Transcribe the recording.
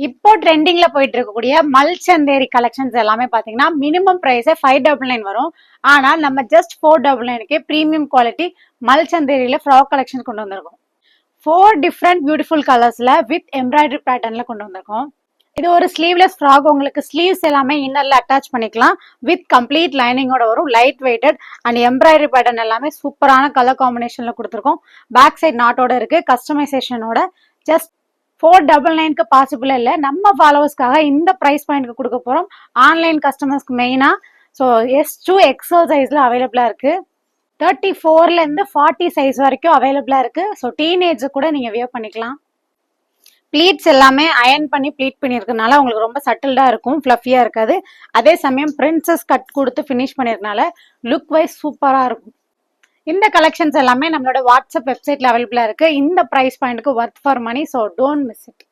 இப்போ ட்ரெண்டிங்ல போயிட்டு இருக்கக்கூடிய மல்சந்தேரி கலெக்ஷன்ஸ் எல்லாமே பாத்தீங்கன்னா மினிமம் பிரைஸே 599 வரும். ஆனா நம்ம ஜஸ்ட் 499க்கு பிரீமியம் குவாலிட்டி மல்சந்தேரியில ஃப்ராக் கலெக்ஷன் கொண்டு வந்திருக்கோம். 4 டிஃப்ரெண்ட் பியூட்டிஃபுல் கலர்ஸ்ல வித் எம்ப்ராய்டரி பேட்டர்ன்ல கொண்டு வந்திருக்கோம். இது ஒரு ஸ்லீவ்லெஸ் ஃப்ராக். உங்களுக்கு ஸ்லீவ்ஸ் எல்லாமே இன்னர்ல அட்டாச் பண்ணிக்கலாம். வித் கம்ப்ளீட் லைனிங்கோட வரும். Light weighted and embroidery pattern எல்லாமே சூப்பரான கலர் காம்பினேஷன்ல கொடுத்துருக்கோம். பேக் சைட் நாட்டோட இருக்கு. கஸ்டமைசேஷனோட. ஜஸ்ட் 499க்கு பாசிபிள் இல்லை. நம்ம ஃபாலோவர்ஸ்க்காக இந்த பிரைஸ் பாயிண்ட்க்கு கொடுக்க போறோம். ஆன்லைன் கஸ்டமர்ஸ்க்கு மெயினா. ஸோ S2 எக்ஸல் சைஸ்ல அவைலபிளா இருக்கு. 34ல இருந்து 40 சைஸ் வரைக்கும் அவைலபிளா இருக்கு. ஸோ டீனேஜ் கூட நீங்க வியர் பண்ணிக்கலாம். ப்ளீட்ஸ் எல்லாமே அயன் பண்ணி ப்ளீட் பண்ணியிருக்கனால உங்களுக்கு ரொம்ப சட்டில்டா இருக்கும், ஃப்ளஃபியா இருக்காது. அதே சமயம் பிரின்சஸ் கட் கொடுத்து ஃபினிஷ் பண்ணிருக்கனால லுக் வைஸ் சூப்பரா இருக்கும். இந்த கலெக்ஷன்ஸ் எல்லாமே நம்மளோட வாட்ஸ்அப் வெப்சைட்ல அவைலபிளா இருக்கு. இந்த பிரைஸ் பாயிண்ட்க்கு worth for money. So don't miss it.